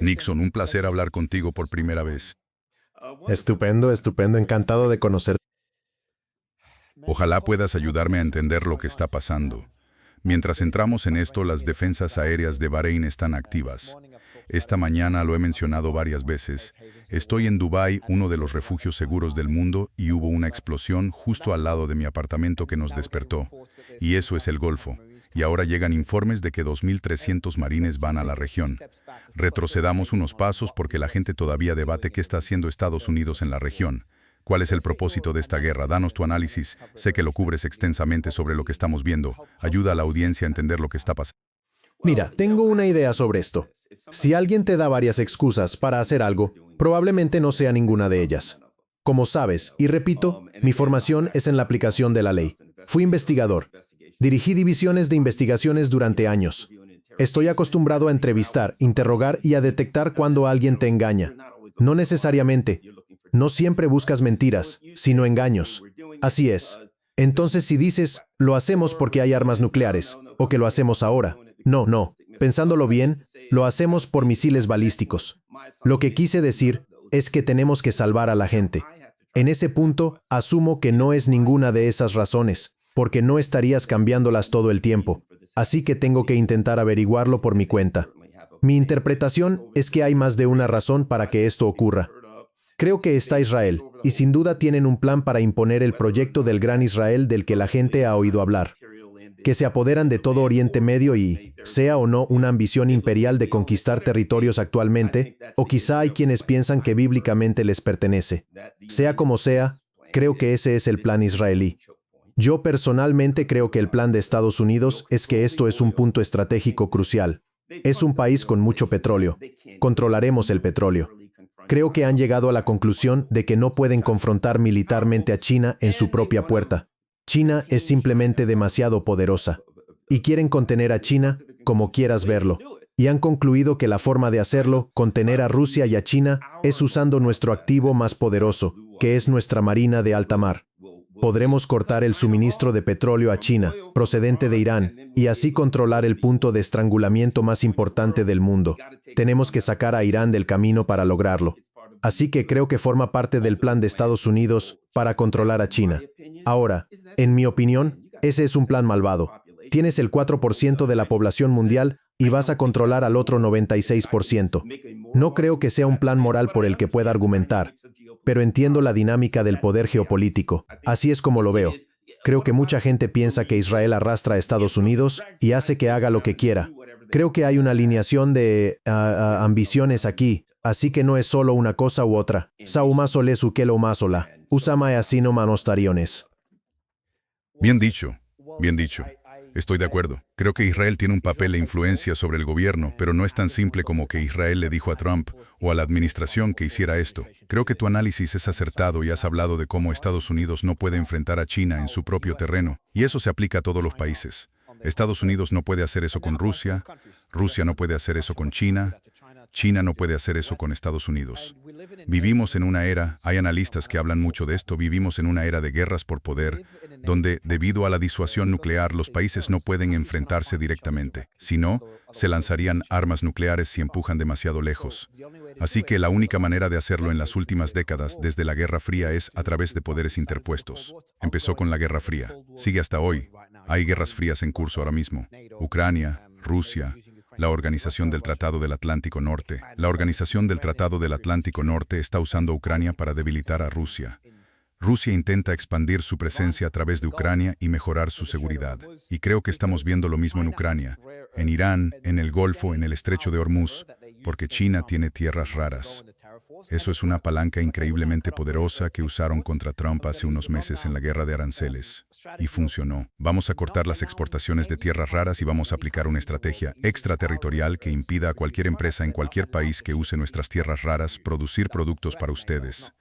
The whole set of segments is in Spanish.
Nixon, un placer hablar contigo por primera vez. Estupendo, estupendo, encantado de conocer. Ojalá puedas ayudarme a entender lo que está pasando. Mientras entramos en esto, las defensas aéreas de Bahrein están activas. Esta mañana lo he mencionado varias veces. Estoy en Dubái, uno de los refugios seguros del mundo, y hubo una explosión justo al lado de mi apartamento que nos despertó. Y eso es el Golfo. Y ahora llegan informes de que 2.300 marines van a la región. Retrocedamos unos pasos porque la gente todavía debate qué está haciendo Estados Unidos en la región. ¿Cuál es el propósito de esta guerra? Danos tu análisis. Sé que lo cubres extensamente sobre lo que estamos viendo. Ayuda a la audiencia a entender lo que está pasando. Mira, tengo una idea sobre esto. Si alguien te da varias excusas para hacer algo, probablemente no sea ninguna de ellas. Como sabes, y repito, mi formación es en la aplicación de la ley. Fui investigador. Dirigí divisiones de investigaciones durante años. Estoy acostumbrado a entrevistar, interrogar y a detectar cuando alguien te engaña. No necesariamente. No siempre buscas mentiras, sino engaños. Así es. Entonces, si dices, lo hacemos porque hay armas nucleares, o que lo hacemos ahora. No. Pensándolo bien, lo hacemos por misiles balísticos. Lo que quise decir es que tenemos que salvar a la gente. En ese punto, asumo que no es ninguna de esas razones, porque no estarías cambiándolas todo el tiempo. Así que tengo que intentar averiguarlo por mi cuenta. Mi interpretación es que hay más de una razón para que esto ocurra. Creo que está Israel, y sin duda tienen un plan para imponer el proyecto del Gran Israel del que la gente ha oído hablar. Que se apoderan de todo Oriente Medio y, sea o no una ambición imperial de conquistar territorios actualmente, o quizá hay quienes piensan que bíblicamente les pertenece. Sea como sea, creo que ese es el plan israelí. Yo personalmente creo que el plan de Estados Unidos es que esto es un punto estratégico crucial. Es un país con mucho petróleo. Controlaremos el petróleo. Creo que han llegado a la conclusión de que no pueden confrontar militarmente a China en su propia puerta. China es simplemente demasiado poderosa. Y quieren contener a China, como quieras verlo. Y han concluido que la forma de hacerlo, contener a Rusia y a China, es usando nuestro activo más poderoso, que es nuestra marina de alta mar. Podremos cortar el suministro de petróleo a China, procedente de Irán, y así controlar el punto de estrangulamiento más importante del mundo. Tenemos que sacar a Irán del camino para lograrlo. Así que creo que forma parte del plan de Estados Unidos para controlar a China. Ahora, en mi opinión, ese es un plan malvado. Tienes el 4% de la población mundial y vas a controlar al otro 96%. No creo que sea un plan moral por el que pueda argumentar, pero entiendo la dinámica del poder geopolítico. Así es como lo veo. Creo que mucha gente piensa que Israel arrastra a Estados Unidos y hace que haga lo que quiera. Creo que hay una alineación de ambiciones aquí, así que no es solo una cosa u otra. Saumasolé sukelo masola, usama asino manostariones. Bien dicho, bien dicho. Estoy de acuerdo. Creo que Israel tiene un papel de influencia sobre el gobierno, pero no es tan simple como que Israel le dijo a Trump o a la administración que hiciera esto. Creo que tu análisis es acertado y has hablado de cómo Estados Unidos no puede enfrentar a China en su propio terreno, y eso se aplica a todos los países. Estados Unidos no puede hacer eso con Rusia, Rusia no puede hacer eso con China, China no puede hacer eso con Estados Unidos. Vivimos en una era, hay analistas que hablan mucho de esto, vivimos en una era de guerras por poder, donde, debido a la disuasión nuclear, los países no pueden enfrentarse directamente. Si no, se lanzarían armas nucleares si empujan demasiado lejos. Así que la única manera de hacerlo en las últimas décadas, desde la Guerra Fría, es a través de poderes interpuestos. Empezó con la Guerra Fría. Sigue hasta hoy. Hay guerras frías en curso ahora mismo. Ucrania, Rusia, la Organización del Tratado del Atlántico Norte. La Organización del Tratado del Atlántico Norte está usando a Ucrania para debilitar a Rusia. Rusia intenta expandir su presencia a través de Ucrania y mejorar su seguridad. Y creo que estamos viendo lo mismo en Ucrania, en Irán, en el Golfo, en el Estrecho de Hormuz, porque China tiene tierras raras. Eso es una palanca increíblemente poderosa que usaron contra Trump hace unos meses en la guerra de aranceles. Y funcionó. Vamos a cortar las exportaciones de tierras raras y vamos a aplicar una estrategia extraterritorial que impida a cualquier empresa en cualquier país que use nuestras tierras raras producir productos para ustedes.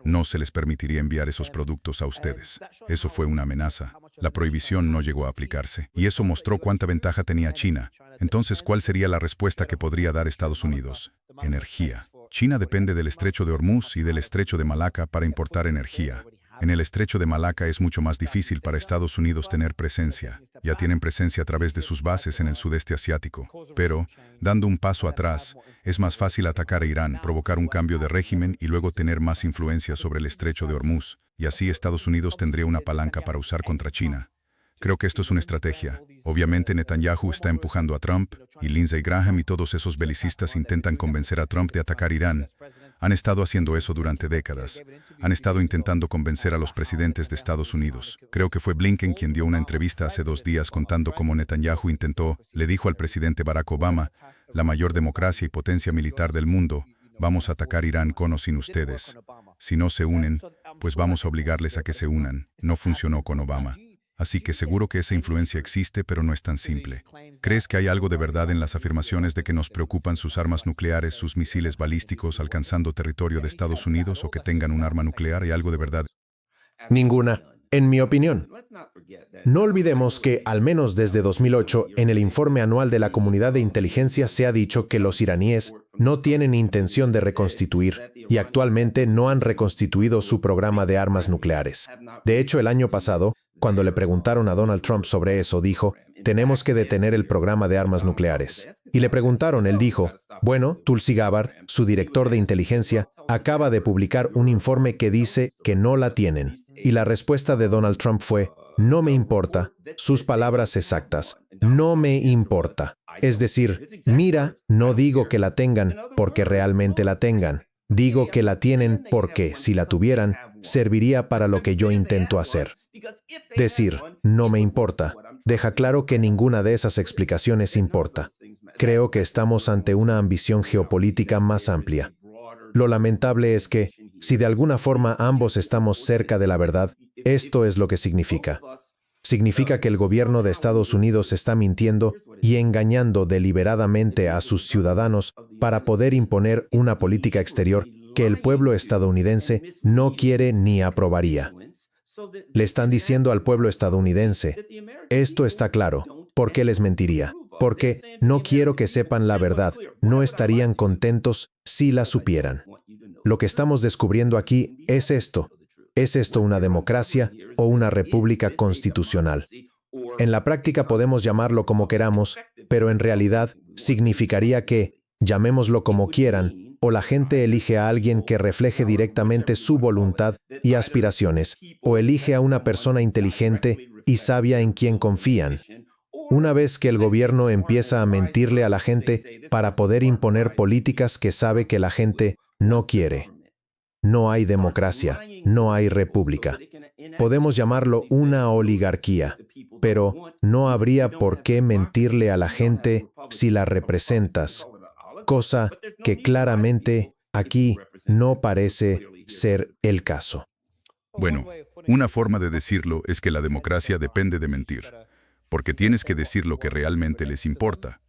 No se les permitiría enviar esos productos a ustedes. Eso fue una amenaza. La prohibición no llegó a aplicarse. Y eso mostró cuánta ventaja tenía China. Entonces, ¿cuál sería la respuesta que podría dar Estados Unidos? Energía. China depende del Estrecho de Hormuz y del Estrecho de Malaca para importar energía. En el estrecho de Malaca es mucho más difícil para Estados Unidos tener presencia. Ya tienen presencia a través de sus bases en el sudeste asiático. Pero, dando un paso atrás, es más fácil atacar a Irán, provocar un cambio de régimen y luego tener más influencia sobre el estrecho de Hormuz. Y así Estados Unidos tendría una palanca para usar contra China. Creo que esto es una estrategia. Obviamente Netanyahu está empujando a Trump, y Lindsey Graham y todos esos belicistas intentan convencer a Trump de atacar Irán. Han estado haciendo eso durante décadas. Han estado intentando convencer a los presidentes de Estados Unidos. Creo que fue Blinken quien dio una entrevista hace 2 días contando cómo Netanyahu le dijo al presidente Barack Obama, la mayor democracia y potencia militar del mundo, vamos a atacar Irán con o sin ustedes. Si no se unen, pues vamos a obligarles a que se unan. No funcionó con Obama. Así que seguro que esa influencia existe, pero no es tan simple. ¿Crees que hay algo de verdad en las afirmaciones de que nos preocupan sus armas nucleares, sus misiles balísticos alcanzando territorio de Estados Unidos o que tengan un arma nuclear? ¿Hay algo de verdad? Ninguna, en mi opinión. No olvidemos que, al menos desde 2008, en el informe anual de la Comunidad de Inteligencia se ha dicho que los iraníes no tienen intención de reconstituir y actualmente no han reconstituido su programa de armas nucleares. De hecho, el año pasado, cuando le preguntaron a Donald Trump sobre eso, dijo, tenemos que detener el programa de armas nucleares. Y le preguntaron, él dijo, bueno, Tulsi Gabbard, su director de inteligencia, acaba de publicar un informe que dice que no la tienen. Y la respuesta de Donald Trump fue, no me importa, sus palabras exactas, no me importa. Es decir, mira, no digo que la tengan porque realmente la tengan. Digo que la tienen porque, si la tuvieran, serviría para lo que yo intento hacer. Decir, no me importa, deja claro que ninguna de esas explicaciones importa. Creo que estamos ante una ambición geopolítica más amplia. Lo lamentable es que, si de alguna forma ambos estamos cerca de la verdad, esto es lo que significa. Significa que el gobierno de Estados Unidos está mintiendo y engañando deliberadamente a sus ciudadanos para poder imponer una política exterior que el pueblo estadounidense no quiere ni aprobaría. Le están diciendo al pueblo estadounidense, esto está claro, ¿por qué les mentiría? Porque no quiero que sepan la verdad, no estarían contentos si la supieran. Lo que estamos descubriendo aquí es esto. ¿Es esto una democracia o una república constitucional? En la práctica podemos llamarlo como queramos, pero en realidad significaría que, llamémoslo como quieran, o la gente elige a alguien que refleje directamente su voluntad y aspiraciones, o elige a una persona inteligente y sabia en quien confían. Una vez que el gobierno empieza a mentirle a la gente para poder imponer políticas que sabe que la gente no quiere. No hay democracia, no hay república. Podemos llamarlo una oligarquía, pero no habría por qué mentirle a la gente si la representas, cosa que claramente aquí no parece ser el caso. Bueno, una forma de decirlo es que la democracia depende de mentir, porque tienes que decir lo que realmente les importa.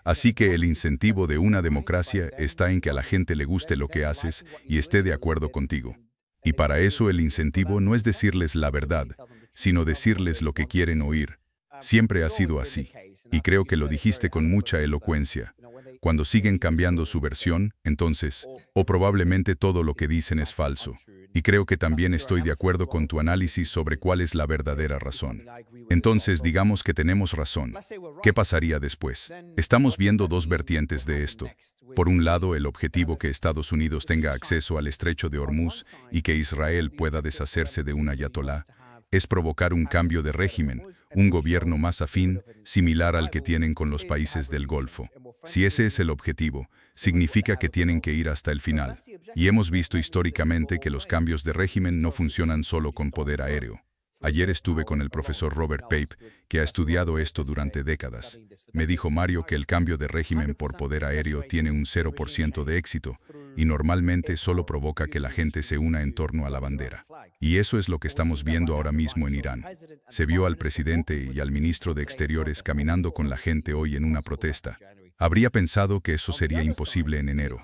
Así que el incentivo de una democracia está en que a la gente le guste lo que haces y esté de acuerdo contigo. Y para eso el incentivo no es decirles la verdad, sino decirles lo que quieren oír. Siempre ha sido así. Y creo que lo dijiste con mucha elocuencia. Cuando siguen cambiando su versión, entonces, o probablemente todo lo que dicen es falso. Y creo que también estoy de acuerdo con tu análisis sobre cuál es la verdadera razón. Entonces, digamos que tenemos razón. ¿Qué pasaría después? Estamos viendo 2 vertientes de esto. Por un lado, el objetivo que Estados Unidos tenga acceso al estrecho de Hormuz y que Israel pueda deshacerse de un ayatolá, es provocar un cambio de régimen, un gobierno más afín, similar al que tienen con los países del Golfo. Si ese es el objetivo, significa que tienen que ir hasta el final. Y hemos visto históricamente que los cambios de régimen no funcionan solo con poder aéreo. Ayer estuve con el profesor Robert Pape, que ha estudiado esto durante décadas. Me dijo Mario que el cambio de régimen por poder aéreo tiene un 0% de éxito, y normalmente solo provoca que la gente se una en torno a la bandera. Y eso es lo que estamos viendo ahora mismo en Irán. Se vio al presidente y al ministro de Exteriores caminando con la gente hoy en una protesta. Habría pensado que eso sería imposible en enero.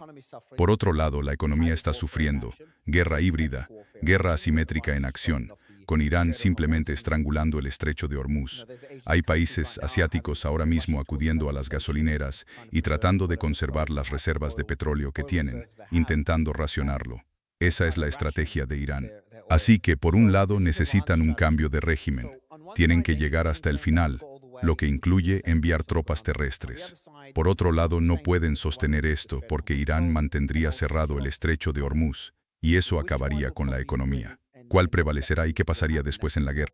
Por otro lado, la economía está sufriendo, guerra híbrida, guerra asimétrica en acción, con Irán simplemente estrangulando el estrecho de Hormuz. Hay países asiáticos ahora mismo acudiendo a las gasolineras y tratando de conservar las reservas de petróleo que tienen, intentando racionarlo. Esa es la estrategia de Irán. Así que, por un lado, necesitan un cambio de régimen. Tienen que llegar hasta el final, lo que incluye enviar tropas terrestres. Por otro lado, no pueden sostener esto porque Irán mantendría cerrado el estrecho de Hormuz, y eso acabaría con la economía. ¿Cuál prevalecerá y qué pasaría después en la guerra?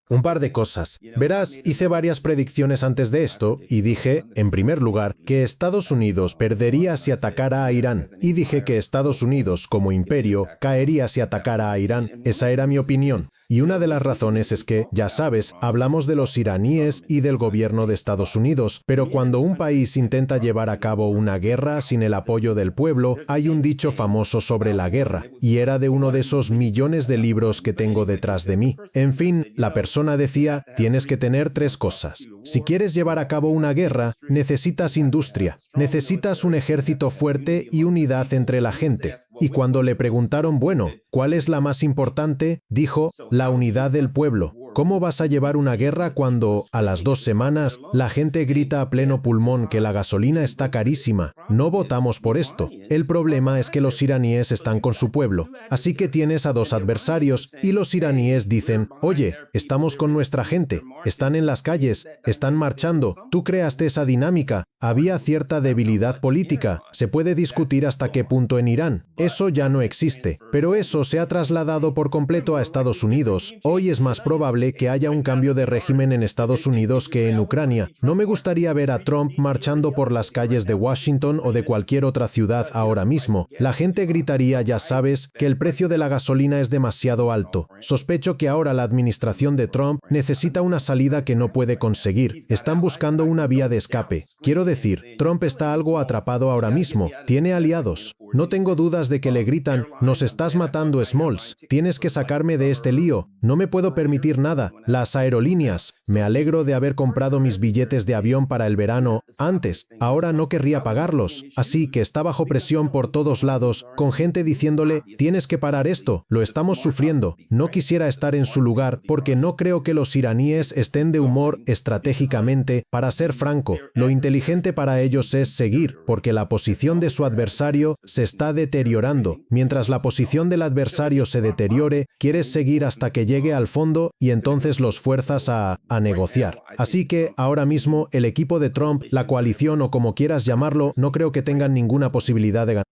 Un par de cosas. Verás, hice varias predicciones antes de esto y dije, en primer lugar, que Estados Unidos perdería si atacara a Irán. Y dije que Estados Unidos, como imperio, caería si atacara a Irán. Esa era mi opinión. Y una de las razones es que, ya sabes, hablamos de los iraníes y del gobierno de Estados Unidos, pero cuando un país intenta llevar a cabo una guerra sin el apoyo del pueblo, hay un dicho famoso sobre la guerra, y era de uno de esos millones de libros que tengo detrás de mí. En fin, la persona decía, tienes que tener tres cosas. Si quieres llevar a cabo una guerra, necesitas industria, necesitas un ejército fuerte y unidad entre la gente. Y cuando le preguntaron, bueno, ¿cuál es la más importante?, dijo, la unidad del pueblo. ¿Cómo vas a llevar una guerra cuando, a las 2 semanas, la gente grita a pleno pulmón que la gasolina está carísima? No votamos por esto. El problema es que los iraníes están con su pueblo. Así que tienes a dos adversarios y los iraníes dicen, oye, estamos con nuestra gente, están en las calles, están marchando, tú creaste esa dinámica, había cierta debilidad política, se puede discutir hasta qué punto en Irán. Eso ya no existe, pero eso se ha trasladado por completo a Estados Unidos. Hoy es más probable que haya un cambio de régimen en Estados Unidos que en Ucrania. No me gustaría ver a Trump marchando por las calles de Washington o de cualquier otra ciudad ahora mismo. La gente gritaría, ya sabes, que el precio de la gasolina es demasiado alto. Sospecho que ahora la administración de Trump necesita una salida que no puede conseguir. Están buscando una vía de escape. Quiero decir, Trump está algo atrapado ahora mismo. Tiene aliados. No tengo dudas de que le gritan, nos estás matando, Smalls. Tienes que sacarme de este lío. No me puedo permitir nada. Las aerolíneas. Me alegro de haber comprado mis billetes de avión para el verano antes. Ahora no querría pagarlos. Así que está bajo presión por todos lados, con gente diciéndole, tienes que parar esto. Lo estamos sufriendo. No quisiera estar en su lugar porque no creo que los iraníes estén de humor estratégicamente. Para ser franco, lo inteligente para ellos es seguir, porque la posición de su adversario se está deteriorando. Mientras la posición del adversario se deteriore, quieres seguir hasta que llegue al fondo y entonces los fuerzas a negociar. Así que, ahora mismo, el equipo de Trump, la coalición o como quieras llamarlo, no creo que tengan ninguna posibilidad de ganar.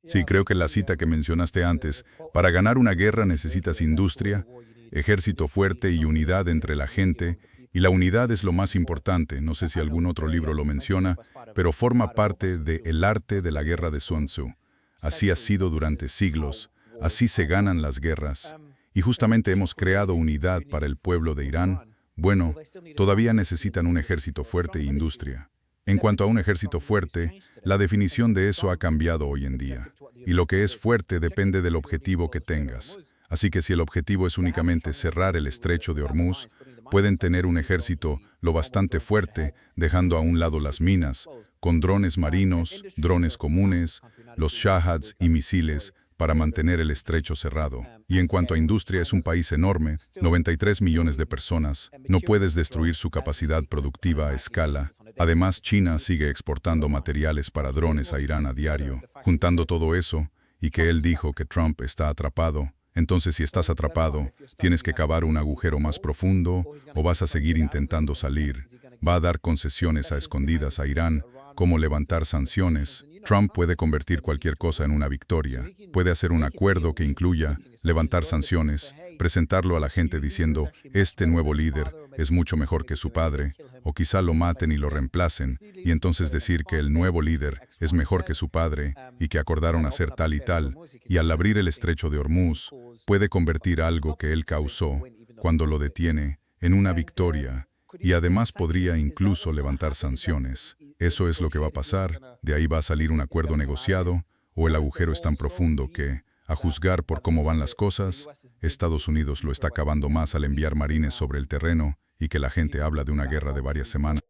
Sí, creo que la cita que mencionaste antes, para ganar una guerra necesitas industria, ejército fuerte y unidad entre la gente, y la unidad es lo más importante, no sé si algún otro libro lo menciona, pero forma parte de El arte de la guerra de Sun Tzu. Así ha sido durante siglos, así se ganan las guerras, y justamente hemos creado unidad para el pueblo de Irán. Bueno, todavía necesitan un ejército fuerte e industria. En cuanto a un ejército fuerte, la definición de eso ha cambiado hoy en día, y lo que es fuerte depende del objetivo que tengas. Así que si el objetivo es únicamente cerrar el estrecho de Hormuz, pueden tener un ejército lo bastante fuerte, dejando a un lado las minas, con drones marinos, drones comunes, los Shahads y misiles, para mantener el estrecho cerrado. Y en cuanto a industria, es un país enorme, 93 millones de personas, no puedes destruir su capacidad productiva a escala. Además, China sigue exportando materiales para drones a Irán a diario. Juntando todo eso, y que él dijo que Trump está atrapado, entonces si estás atrapado, tienes que cavar un agujero más profundo o vas a seguir intentando salir. Va a dar concesiones a escondidas a Irán, como levantar sanciones. Trump puede convertir cualquier cosa en una victoria. Puede hacer un acuerdo que incluya levantar sanciones, presentarlo a la gente diciendo, este nuevo líder es mucho mejor que su padre, o quizá lo maten y lo reemplacen, y entonces decir que el nuevo líder es mejor que su padre y que acordaron hacer tal y tal, y al abrir el estrecho de Hormuz, puede convertir algo que él causó, cuando lo detiene, en una victoria, y además podría incluso levantar sanciones. Eso es lo que va a pasar, de ahí va a salir un acuerdo negociado, o el agujero es tan profundo que, a juzgar por cómo van las cosas, Estados Unidos lo está cavando más al enviar marines sobre el terreno y que la gente habla de una guerra de varias semanas.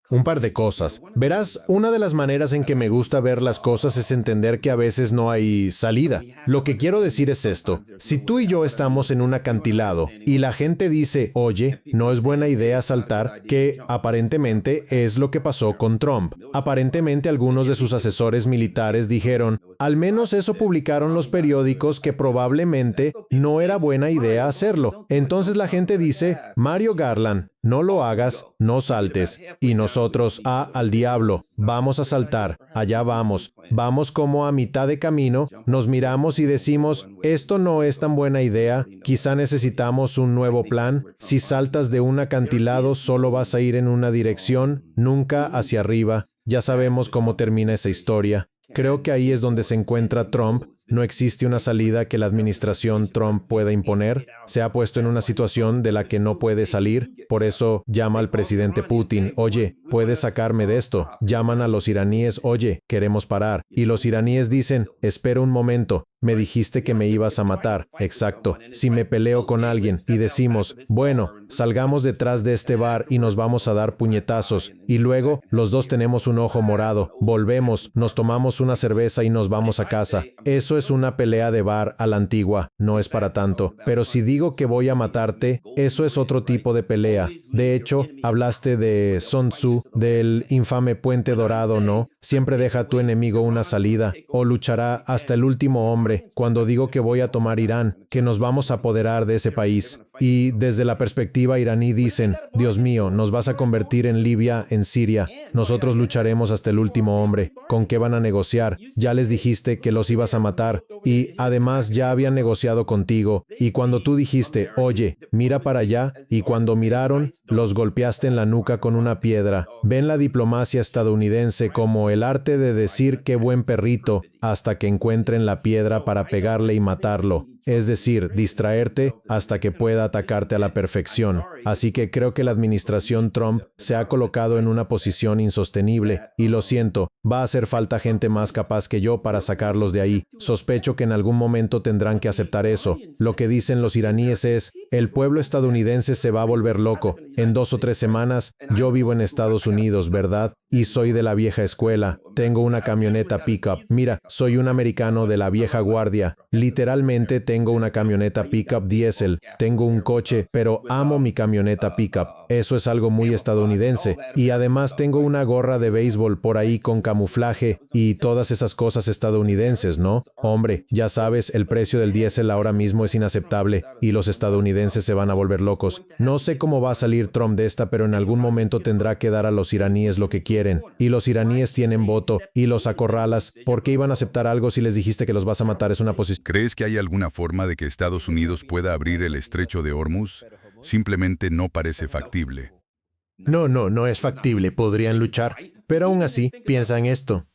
Un par de cosas. Verás, una de las maneras en que me gusta ver las cosas es entender que a veces no hay salida. Lo que quiero decir es esto. Si tú y yo estamos en un acantilado y la gente dice, oye, no es buena idea saltar, que aparentemente es lo que pasó con Trump. Aparentemente algunos de sus asesores militares dijeron, al menos eso publicaron los periódicos, que probablemente no era buena idea hacerlo. Entonces la gente dice, Mario Garland, no lo hagas, no saltes. Y nosotros, al diablo, vamos a saltar, allá vamos. Vamos como a mitad de camino, nos miramos y decimos, esto no es tan buena idea, quizá necesitamos un nuevo plan. Si saltas de un acantilado, solo vas a ir en una dirección, nunca hacia arriba. Ya sabemos cómo termina esa historia. Creo que ahí es donde se encuentra Trump. No existe una salida que la administración Trump pueda imponer. Se ha puesto en una situación de la que no puede salir. Por eso llama al presidente Putin, oye, ¿puedes sacarme de esto? Llaman a los iraníes, oye, queremos parar. Y los iraníes dicen, espera un momento. Me dijiste que me ibas a matar. Exacto. Si me peleo con alguien y decimos, bueno, salgamos detrás de este bar y nos vamos a dar puñetazos, y luego los dos tenemos un ojo morado, volvemos, nos tomamos una cerveza y nos vamos a casa. Eso es una pelea de bar a la antigua, no es para tanto. Pero si digo que voy a matarte, eso es otro tipo de pelea. De hecho, hablaste de Sun Tzu, del infame puente dorado, ¿no? Siempre deja a tu enemigo una salida, o luchará hasta el último hombre. Cuando digo que voy a tomar Irán, que nos vamos a apoderar de ese país. Y desde la perspectiva iraní dicen, Dios mío, nos vas a convertir en Libia, en Siria. Nosotros lucharemos hasta el último hombre. ¿Con qué van a negociar? Ya les dijiste que los ibas a matar. Y además ya habían negociado contigo. Y cuando tú dijiste, oye, mira para allá, y cuando miraron, los golpeaste en la nuca con una piedra. Ven la diplomacia estadounidense como el arte de decir qué buen perrito, hasta que encuentren la piedra para pegarle y matarlo. Es decir, distraerte hasta que pueda atacarte a la perfección. Así que creo que la administración Trump se ha colocado en una posición insostenible, y lo siento, va a hacer falta gente más capaz que yo para sacarlos de ahí. Sospecho que en algún momento tendrán que aceptar eso. Lo que dicen los iraníes es, el pueblo estadounidense se va a volver loco. En 2 o 3 semanas, yo vivo en Estados Unidos, ¿verdad? Y soy de la vieja escuela. Tengo una camioneta pickup. Mira, soy un americano de la vieja guardia. Literalmente tengo una camioneta pickup diésel. Tengo un coche, pero amo mi camioneta pickup. Eso es algo muy estadounidense. Y además tengo una gorra de béisbol por ahí con camuflaje y todas esas cosas estadounidenses, ¿no? Hombre, ya sabes, el precio del diésel ahora mismo es inaceptable y los estadounidenses se van a volver locos. No sé cómo va a salir Trump de esta, pero en algún momento tendrá que dar a los iraníes lo que quieren. Y los iraníes tienen voto y los acorralas. ¿Por qué iban a aceptar algo si les dijiste que los vas a matar? Es una posición. ¿Crees que hay alguna forma de que Estados Unidos pueda abrir el estrecho de Hormuz? Simplemente no parece factible. No es factible. Podrían luchar. Pero aún así, piensa en esto.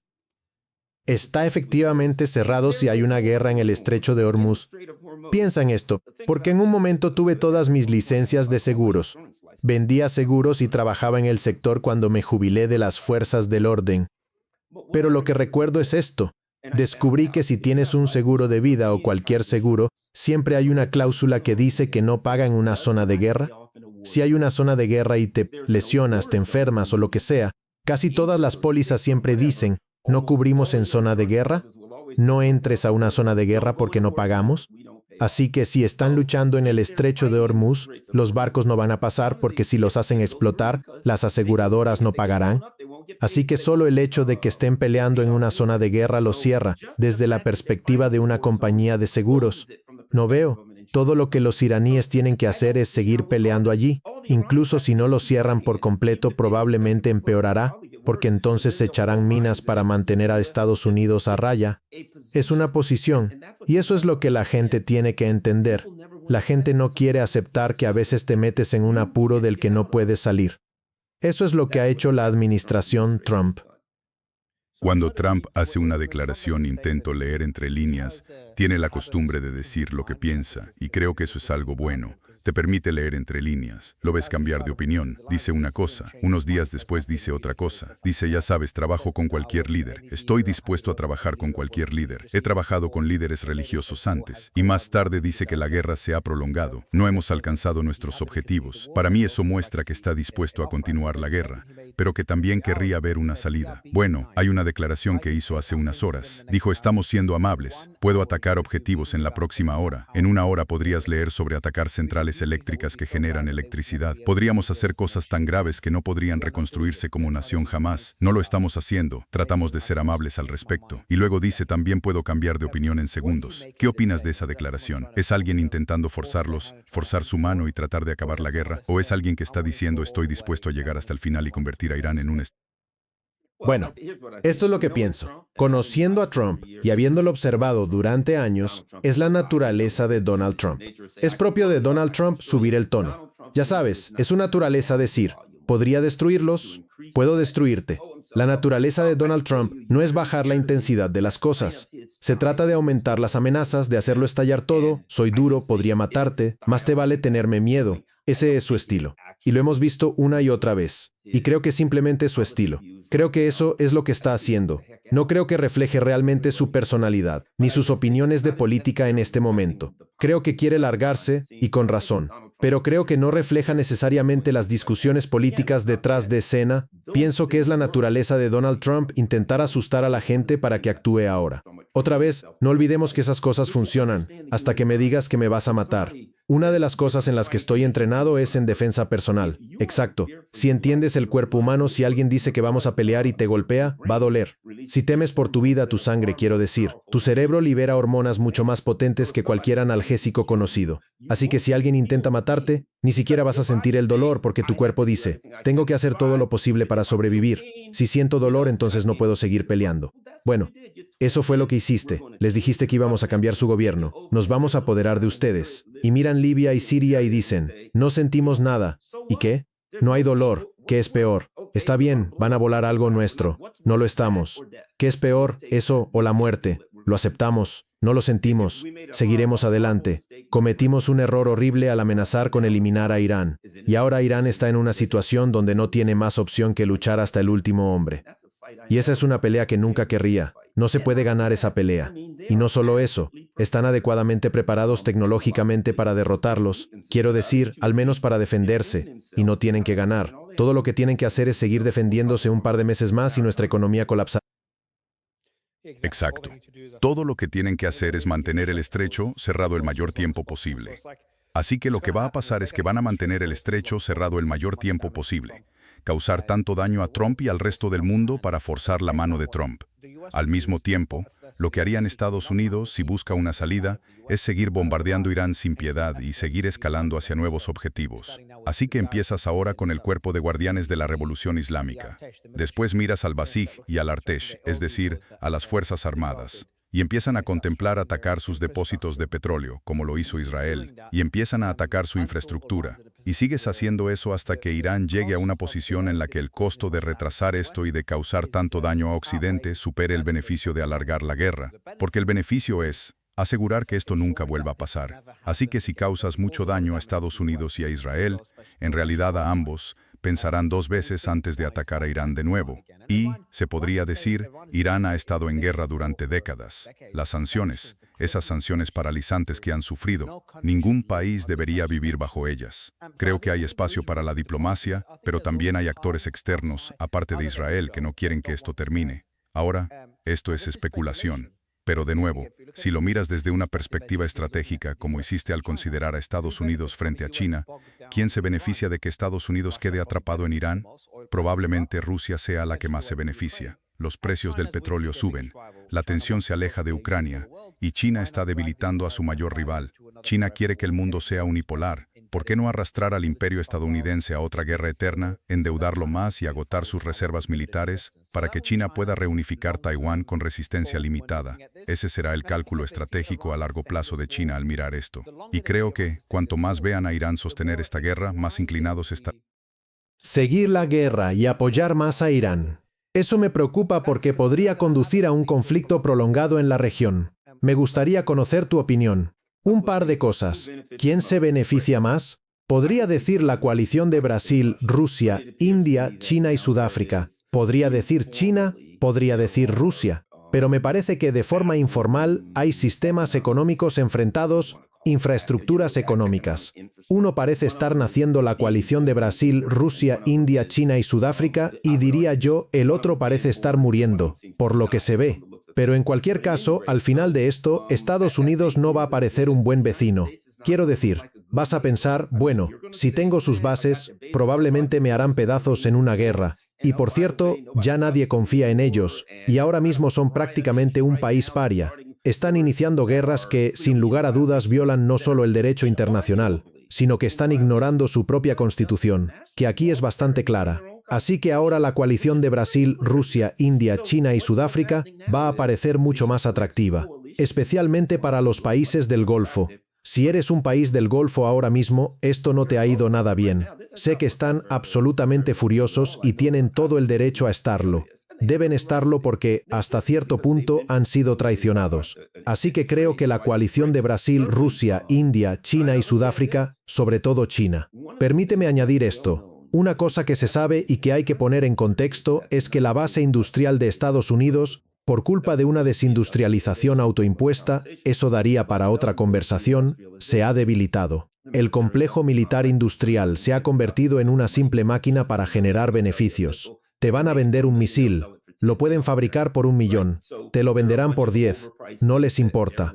Está efectivamente cerrado si hay una guerra en el estrecho de Hormuz. Piensa en esto, porque en un momento tuve todas mis licencias de seguros. Vendía seguros y trabajaba en el sector cuando me jubilé de las fuerzas del orden. Pero lo que recuerdo es esto. Descubrí que si tienes un seguro de vida o cualquier seguro, siempre hay una cláusula que dice que no paga en una zona de guerra. Si hay una zona de guerra y te lesionas, te enfermas o lo que sea, casi todas las pólizas siempre dicen, ¿no cubrimos en zona de guerra? No entres a una zona de guerra porque no pagamos. Así que si están luchando en el estrecho de Hormuz, los barcos no van a pasar porque si los hacen explotar, las aseguradoras no pagarán. Así que solo el hecho de que estén peleando en una zona de guerra los cierra desde la perspectiva de una compañía de seguros. No veo. Todo lo que los iraníes tienen que hacer es seguir peleando allí. Incluso si no lo cierran por completo, probablemente empeorará, porque entonces se echarán minas para mantener a Estados Unidos a raya. Es una posición, y eso es lo que la gente tiene que entender. La gente no quiere aceptar que a veces te metes en un apuro del que no puedes salir. Eso es lo que ha hecho la administración Trump. Cuando Trump hace una declaración, intento leer entre líneas, tiene la costumbre de decir lo que piensa, y creo que eso es algo bueno. Te permite leer entre líneas. Lo ves cambiar de opinión. Dice una cosa. Unos días después dice otra cosa. Dice, ya sabes, trabajo con cualquier líder. Estoy dispuesto a trabajar con cualquier líder. He trabajado con líderes religiosos antes. Y más tarde dice que la guerra se ha prolongado. No hemos alcanzado nuestros objetivos. Para mí eso muestra que está dispuesto a continuar la guerra, pero que también querría ver una salida. Bueno, hay una declaración que hizo hace unas horas. Dijo, estamos siendo amables. Puedo atacar objetivos en la próxima hora. En una hora podrías leer sobre atacar centrales eléctricas que generan electricidad. Podríamos hacer cosas tan graves que no podrían reconstruirse como nación jamás. No lo estamos haciendo. Tratamos de ser amables al respecto. Y luego dice, también puedo cambiar de opinión en segundos. ¿Qué opinas de esa declaración? ¿Es alguien intentando forzar su mano y tratar de acabar la guerra? ¿O es alguien que está diciendo, estoy dispuesto a llegar hasta el final y convertir a Irán en un estado? Bueno, esto es lo que pienso. Conociendo a Trump y habiéndolo observado durante años, es la naturaleza de Donald Trump. Es propio de Donald Trump subir el tono. Ya sabes, es su naturaleza decir, ¿podría destruirlos? Puedo destruirte. La naturaleza de Donald Trump no es bajar la intensidad de las cosas. Se trata de aumentar las amenazas, de hacerlo estallar todo. Soy duro, podría matarte, más te vale tenerme miedo. Ese es su estilo. Y lo hemos visto una y otra vez. Y creo que simplemente es su estilo. Creo que eso es lo que está haciendo. No creo que refleje realmente su personalidad, ni sus opiniones de política en este momento. Creo que quiere largarse, y con razón. Pero creo que no refleja necesariamente las discusiones políticas detrás de escena. Pienso que es la naturaleza de Donald Trump intentar asustar a la gente para que actúe ahora. Otra vez, no olvidemos que esas cosas funcionan, hasta que me digas que me vas a matar. Una de las cosas en las que estoy entrenado es en defensa personal. Exacto. Si entiendes el cuerpo humano, si alguien dice que vamos a pelear y te golpea, va a doler. Si temes por tu vida, tu sangre, quiero decir, tu cerebro libera hormonas mucho más potentes que cualquier analgésico conocido. Así que si alguien intenta matarte, ni siquiera vas a sentir el dolor porque tu cuerpo dice, tengo que hacer todo lo posible para sobrevivir. Si siento dolor, entonces no puedo seguir peleando. Bueno, eso fue lo que hiciste. Les dijiste que íbamos a cambiar su gobierno. Nos vamos a apoderar de ustedes. Y miran Libia y Siria y dicen, no sentimos nada. ¿Y qué? No hay dolor. ¿Qué es peor? Está bien, van a volar algo nuestro. No lo estamos. ¿Qué es peor? Eso o la muerte. Lo aceptamos. No lo sentimos. Seguiremos adelante. Cometimos un error horrible al amenazar con eliminar a Irán. Y ahora Irán está en una situación donde no tiene más opción que luchar hasta el último hombre. Y esa es una pelea que nunca querría. No se puede ganar esa pelea. Y no solo eso, están adecuadamente preparados tecnológicamente para derrotarlos, quiero decir, al menos para defenderse, y no tienen que ganar. Todo lo que tienen que hacer es seguir defendiéndose un par de meses más y nuestra economía colapsará. Exacto. Todo lo que tienen que hacer es mantener el estrecho cerrado el mayor tiempo posible. Así que lo que va a pasar es que van a mantener el estrecho cerrado el mayor tiempo posible, causar tanto daño a Trump y al resto del mundo para forzar la mano de Trump. Al mismo tiempo, lo que harían Estados Unidos si busca una salida es seguir bombardeando Irán sin piedad y seguir escalando hacia nuevos objetivos. Así que empiezas ahora con el cuerpo de guardianes de la Revolución Islámica. Después miras al Basij y al Artesh, es decir, a las Fuerzas Armadas. Y empiezan a contemplar atacar sus depósitos de petróleo, como lo hizo Israel, y empiezan a atacar su infraestructura. Y sigues haciendo eso hasta que Irán llegue a una posición en la que el costo de retrasar esto y de causar tanto daño a Occidente supere el beneficio de alargar la guerra. Porque el beneficio es asegurar que esto nunca vuelva a pasar. Así que si causas mucho daño a Estados Unidos y a Israel, en realidad a ambos, pensarán dos veces antes de atacar a Irán de nuevo. Y, se podría decir, Irán ha estado en guerra durante décadas. Las sanciones, esas sanciones paralizantes que han sufrido, ningún país debería vivir bajo ellas. Creo que hay espacio para la diplomacia, pero también hay actores externos, aparte de Israel, que no quieren que esto termine. Ahora, esto es especulación. Pero de nuevo, si lo miras desde una perspectiva estratégica, como hiciste al considerar a Estados Unidos frente a China, ¿quién se beneficia de que Estados Unidos quede atrapado en Irán? Probablemente Rusia sea la que más se beneficia. Los precios del petróleo suben, la tensión se aleja de Ucrania, y China está debilitando a su mayor rival. China quiere que el mundo sea unipolar. ¿Por qué no arrastrar al imperio estadounidense a otra guerra eterna, endeudarlo más y agotar sus reservas militares para que China pueda reunificar Taiwán con resistencia limitada? Ese será el cálculo estratégico a largo plazo de China al mirar esto. Y creo que, cuanto más vean a Irán sostener esta guerra, más inclinados estarán. Seguir la guerra y apoyar más a Irán. Eso me preocupa porque podría conducir a un conflicto prolongado en la región. Me gustaría conocer tu opinión. Un par de cosas. ¿Quién se beneficia más? Podría decir la coalición de Brasil, Rusia, India, China y Sudáfrica. Podría decir China, podría decir Rusia. Pero me parece que de forma informal hay sistemas económicos enfrentados, infraestructuras económicas. Uno parece estar naciendo la coalición de Brasil, Rusia, India, China y Sudáfrica, y diría yo, el otro parece estar muriendo, por lo que se ve. Pero en cualquier caso, al final de esto, Estados Unidos no va a parecer un buen vecino. Quiero decir, vas a pensar, bueno, si tengo sus bases, probablemente me harán pedazos en una guerra. Y por cierto, ya nadie confía en ellos, y ahora mismo son prácticamente un país paria. Están iniciando guerras que, sin lugar a dudas, violan no solo el derecho internacional, sino que están ignorando su propia constitución, que aquí es bastante clara. Así que ahora la coalición de Brasil, Rusia, India, China y Sudáfrica va a parecer mucho más atractiva, especialmente para los países del Golfo. Si eres un país del Golfo ahora mismo, esto no te ha ido nada bien. Sé que están absolutamente furiosos y tienen todo el derecho a estarlo. Deben estarlo porque, hasta cierto punto, han sido traicionados. Así que creo que la coalición de Brasil, Rusia, India, China y Sudáfrica, sobre todo China. Permíteme añadir esto. Una cosa que se sabe y que hay que poner en contexto es que la base industrial de Estados Unidos, por culpa de una desindustrialización autoimpuesta, eso daría para otra conversación, se ha debilitado. El complejo militar industrial se ha convertido en una simple máquina para generar beneficios. Te van a vender un misil, lo pueden fabricar por 1 millón, te lo venderán por 10, no les importa.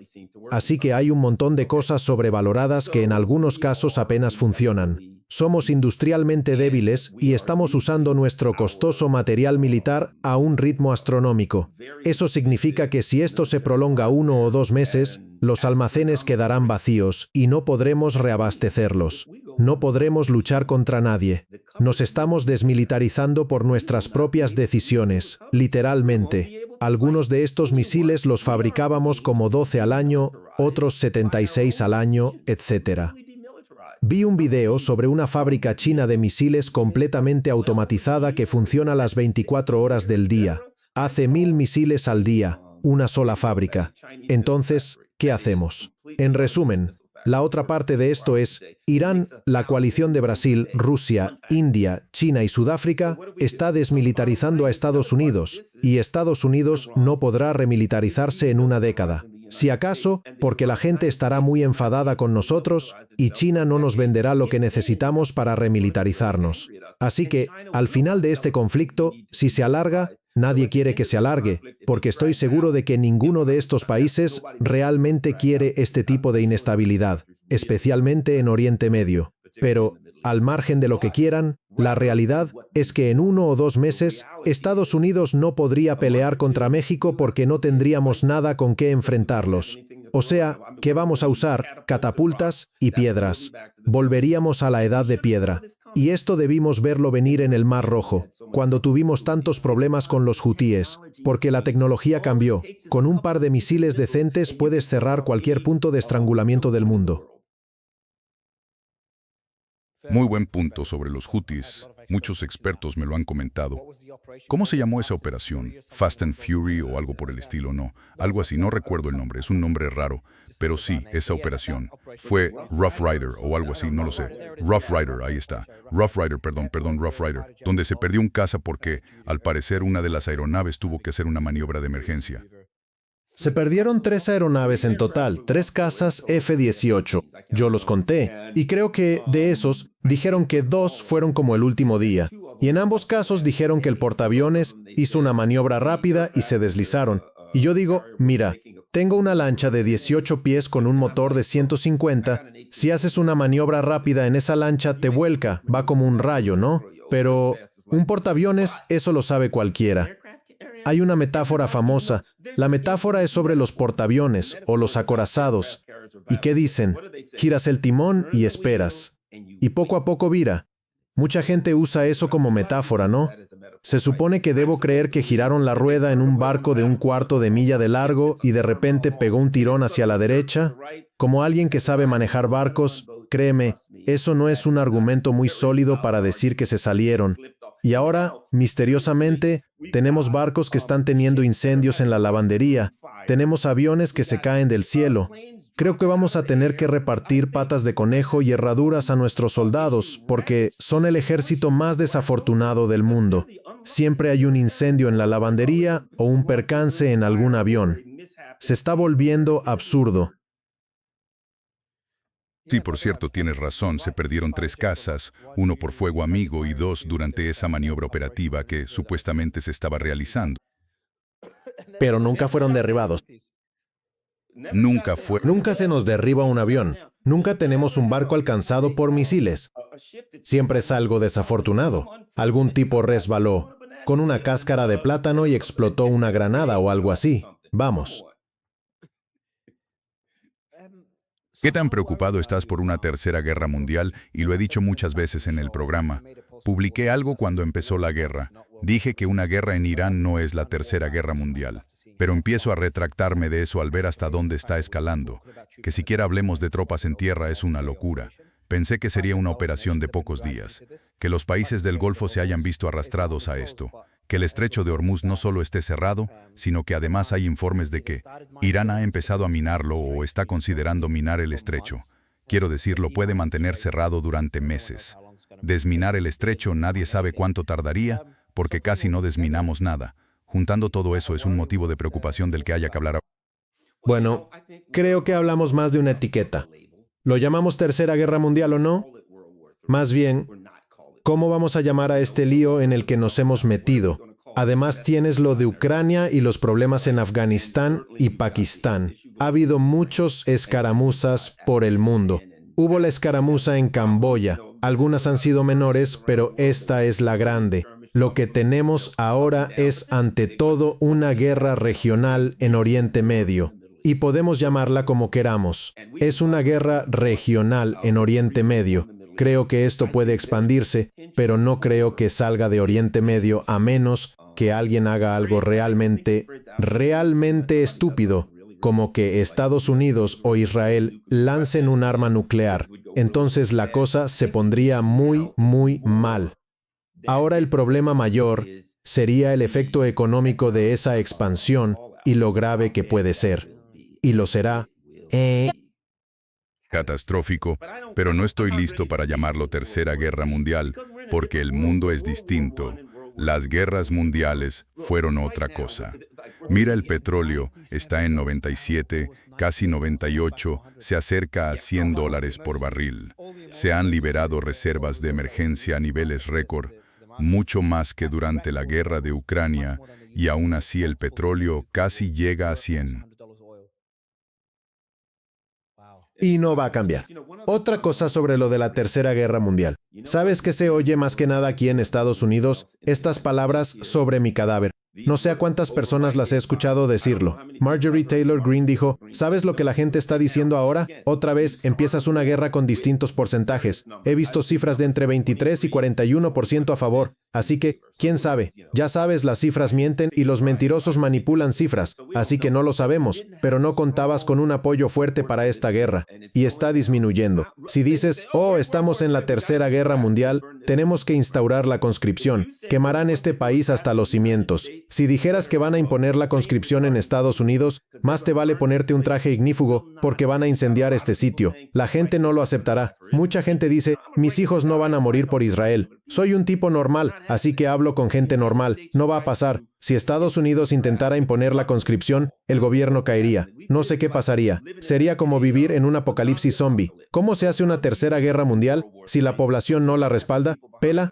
Así que hay un montón de cosas sobrevaloradas que en algunos casos apenas funcionan. Somos industrialmente débiles y estamos usando nuestro costoso material militar a un ritmo astronómico. Eso significa que si esto se prolonga 1 o 2 meses, los almacenes quedarán vacíos y no podremos reabastecerlos. No podremos luchar contra nadie. Nos estamos desmilitarizando por nuestras propias decisiones, literalmente. Algunos de estos misiles los fabricábamos como 12 al año, otros 76 al año, etc. Vi un video sobre una fábrica china de misiles completamente automatizada que funciona las 24 horas del día. Hace 1000 misiles al día, una sola fábrica. Entonces, ¿qué hacemos? En resumen, la otra parte de esto es, Irán, la coalición de Brasil, Rusia, India, China y Sudáfrica, está desmilitarizando a Estados Unidos, y Estados Unidos no podrá remilitarizarse en una década. Si acaso, porque la gente estará muy enfadada con nosotros y China no nos venderá lo que necesitamos para remilitarizarnos. Así que, al final de este conflicto, si se alarga, nadie quiere que se alargue, porque estoy seguro de que ninguno de estos países realmente quiere este tipo de inestabilidad, especialmente en Oriente Medio. Pero, al margen de lo que quieran, la realidad es que en 1 o 2 meses, Estados Unidos no podría pelear contra México porque no tendríamos nada con qué enfrentarlos. O sea, que vamos a usar catapultas y piedras. Volveríamos a la edad de piedra. Y esto debimos verlo venir en el Mar Rojo, cuando tuvimos tantos problemas con los hutíes, porque la tecnología cambió. Con un par de misiles decentes puedes cerrar cualquier punto de estrangulamiento del mundo. Muy buen punto sobre los hutis. Muchos expertos me lo han comentado. ¿Cómo se llamó esa operación? ¿Fast and Fury o algo por el estilo? No, algo así, no recuerdo el nombre, es un nombre raro. Pero sí, esa operación. Fue Rough Rider o algo así, no lo sé. Rough Rider, ahí está. Rough Rider, Rough Rider, donde se perdió un caza porque, al parecer, una de las aeronaves tuvo que hacer una maniobra de emergencia. Se perdieron 3 aeronaves en total, 3 cazas F-18. Yo los conté, y creo que, de esos, dijeron que 2 fueron como el último día. Y en ambos casos dijeron que el portaaviones hizo una maniobra rápida y se deslizaron. Y yo digo, mira, tengo una lancha de 18 pies con un motor de 150. Si haces una maniobra rápida en esa lancha, te vuelca, va como un rayo, ¿no? Pero un portaaviones, eso lo sabe cualquiera. Hay una metáfora famosa. La metáfora es sobre los portaaviones o los acorazados. ¿Y qué dicen? Giras el timón y esperas. Y poco a poco vira. Mucha gente usa eso como metáfora, ¿no? Se supone que debo creer que giraron la rueda en un barco de 1/4 de milla de largo y de repente pegó un tirón hacia la derecha. Como alguien que sabe manejar barcos, créeme, eso no es un argumento muy sólido para decir que se salieron. Y ahora, misteriosamente, tenemos barcos que están teniendo incendios en la lavandería. Tenemos aviones que se caen del cielo. Creo que vamos a tener que repartir patas de conejo y herraduras a nuestros soldados, porque son el ejército más desafortunado del mundo. Siempre hay un incendio en la lavandería o un percance en algún avión. Se está volviendo absurdo. Sí, por cierto, tienes razón, se perdieron 3 cazas, 1 por fuego amigo y 2 durante esa maniobra operativa que supuestamente se estaba realizando. Pero nunca fueron derribados. Nunca fue. Nunca se nos derriba un avión. Nunca tenemos un barco alcanzado por misiles. Siempre es algo desafortunado. Algún tipo resbaló con una cáscara de plátano y explotó una granada o algo así. Vamos. ¿Qué tan preocupado estás por una tercera guerra mundial? Y lo he dicho muchas veces en el programa. Publiqué algo cuando empezó la guerra. Dije que una guerra en Irán no es la tercera guerra mundial. Pero empiezo a retractarme de eso al ver hasta dónde está escalando. Que siquiera hablemos de tropas en tierra es una locura. Pensé que sería una operación de pocos días. Que los países del Golfo se hayan visto arrastrados a esto. Que el estrecho de Hormuz no solo esté cerrado, sino que además hay informes de que Irán ha empezado a minarlo o está considerando minar el estrecho. Quiero decir, lo puede mantener cerrado durante meses. Desminar el estrecho nadie sabe cuánto tardaría, porque casi no desminamos nada. Juntando todo eso es un motivo de preocupación del que haya que hablar. Bueno, creo que hablamos más de una etiqueta. ¿Lo llamamos Tercera Guerra Mundial o no? Más bien, ¿cómo vamos a llamar a este lío en el que nos hemos metido? Además tienes lo de Ucrania y los problemas en Afganistán y Pakistán. Ha habido muchos escaramuzas por el mundo. Hubo la escaramuza en Camboya. Algunas han sido menores, pero esta es la grande. Lo que tenemos ahora es ante todo una guerra regional en Oriente Medio. Y podemos llamarla como queramos. Es una guerra regional en Oriente Medio. Creo que esto puede expandirse, pero no creo que salga de Oriente Medio a menos que alguien haga algo realmente estúpido, como que Estados Unidos o Israel lancen un arma nuclear. Entonces la cosa se pondría muy, muy mal. Ahora el problema mayor sería el efecto económico de esa expansión y lo grave que puede ser. Y lo será. Catastrófico, pero no estoy listo para llamarlo Tercera Guerra Mundial, porque el mundo es distinto. Las guerras mundiales fueron otra cosa. Mira el petróleo, está en 97, casi 98, se acerca a $100 por barril. Se han liberado reservas de emergencia a niveles récord, mucho más que durante la guerra de Ucrania, y aún así el petróleo casi llega a 100. Y no va a cambiar. Otra cosa sobre lo de la Tercera Guerra Mundial. ¿Sabes qué se oye más que nada aquí en Estados Unidos? Estas palabras sobre mi cadáver. No sé a cuántas personas las he escuchado decirlo. Marjorie Taylor Greene dijo, ¿sabes lo que la gente está diciendo ahora? Otra vez empiezas una guerra con distintos porcentajes. He visto cifras de entre 23 y 41% a favor. Así que, ¿quién sabe? Ya sabes, las cifras mienten y los mentirosos manipulan cifras. Así que no lo sabemos, pero no contabas con un apoyo fuerte para esta guerra. Y está disminuyendo. Si dices, oh, estamos en la Tercera Guerra Mundial, tenemos que instaurar la conscripción. Quemarán este país hasta los cimientos. Si dijeras que van a imponer la conscripción en Estados Unidos, más te vale ponerte un traje ignífugo porque van a incendiar este sitio. La gente no lo aceptará. Mucha gente dice, mis hijos no van a morir por Israel. Soy un tipo normal, así que hablo con gente normal. No va a pasar. Si Estados Unidos intentara imponer la conscripción, el gobierno caería. No sé qué pasaría. Sería como vivir en un apocalipsis zombie. ¿Cómo se hace una tercera guerra mundial si la población no la respalda? ¿Pela?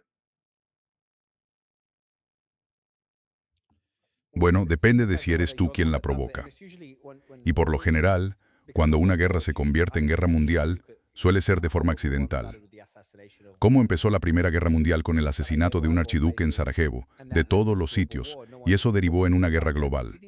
Bueno, depende de si eres tú quien la provoca. Y por lo general, cuando una guerra se convierte en guerra mundial, suele ser de forma accidental. ¿Cómo empezó la Primera Guerra Mundial con el asesinato de un archiduque en Sarajevo, de todos los sitios, y eso derivó en una guerra global?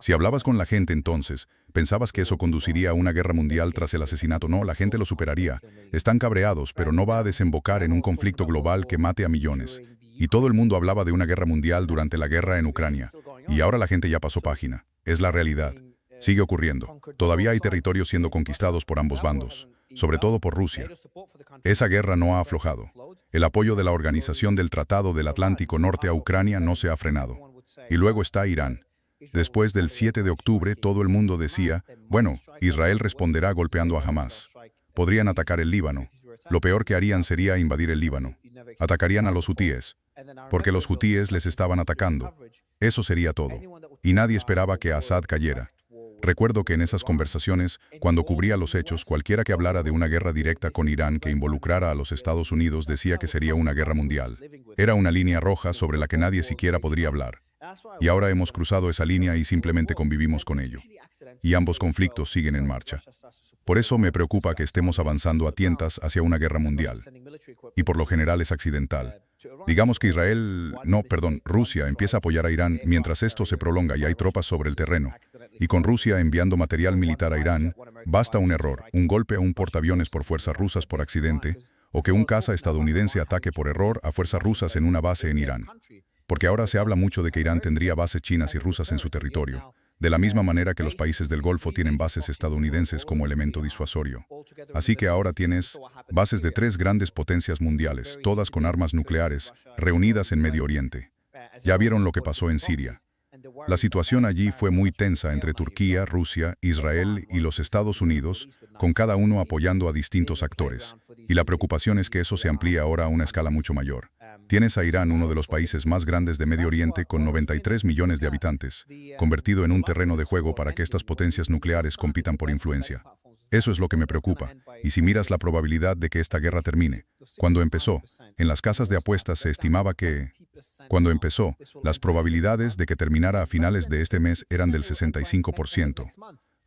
Si hablabas con la gente entonces, pensabas que eso conduciría a una guerra mundial tras el asesinato. No, la gente lo superaría. Están cabreados, pero no va a desembocar en un conflicto global que mate a millones. Y todo el mundo hablaba de una guerra mundial durante la guerra en Ucrania. Y ahora la gente ya pasó página. Es la realidad. Sigue ocurriendo. Todavía hay territorios siendo conquistados por ambos bandos, sobre todo por Rusia. Esa guerra no ha aflojado. El apoyo de la Organización del Tratado del Atlántico Norte a Ucrania no se ha frenado. Y luego está Irán. Después del 7 de octubre, todo el mundo decía, bueno, Israel responderá golpeando a Hamás. Podrían atacar el Líbano. Lo peor que harían sería invadir el Líbano. Atacarían a los hutíes, porque los hutíes les estaban atacando. Eso sería todo. Y nadie esperaba que Assad cayera. Recuerdo que en esas conversaciones, cuando cubría los hechos, cualquiera que hablara de una guerra directa con Irán que involucrara a los Estados Unidos decía que sería una guerra mundial. Era una línea roja sobre la que nadie siquiera podría hablar. Y ahora hemos cruzado esa línea y simplemente convivimos con ello. Y ambos conflictos siguen en marcha. Por eso me preocupa que estemos avanzando a tientas hacia una guerra mundial. Y por lo general es accidental. Digamos que Rusia empieza a apoyar a Irán mientras esto se prolonga y hay tropas sobre el terreno. Y con Rusia enviando material militar a Irán, basta un error, un golpe a un portaaviones por fuerzas rusas por accidente, o que un caza estadounidense ataque por error a fuerzas rusas en una base en Irán. Porque ahora se habla mucho de que Irán tendría bases chinas y rusas en su territorio, de la misma manera que los países del Golfo tienen bases estadounidenses como elemento disuasorio. Así que ahora tienes bases de 3 grandes potencias mundiales, todas con armas nucleares, reunidas en Medio Oriente. Ya vieron lo que pasó en Siria. La situación allí fue muy tensa entre Turquía, Rusia, Israel y los Estados Unidos, con cada uno apoyando a distintos actores. Y la preocupación es que eso se amplíe ahora a una escala mucho mayor. Tienes a Irán, uno de los países más grandes de Medio Oriente, con 93 millones de habitantes, convertido en un terreno de juego para que estas potencias nucleares compitan por influencia. Eso es lo que me preocupa. Y si miras la probabilidad de que esta guerra termine, cuando empezó, en las casas de apuestas se estimaba que, las probabilidades de que terminara a finales de este mes eran del 65%.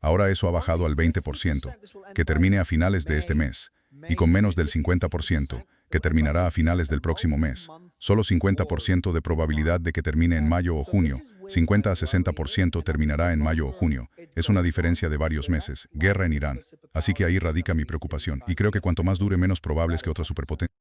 Ahora eso ha bajado al 20%, que termine a finales de este mes, y con menos del 50%, que terminará a finales del próximo mes. Solo 50% de probabilidad de que termine en mayo o junio. 50 a 60% terminará en mayo o junio. Es una diferencia de varios meses. Guerra en Irán. Así que ahí radica mi preocupación. Y creo que cuanto más dure, menos probable es que otra superpotencia.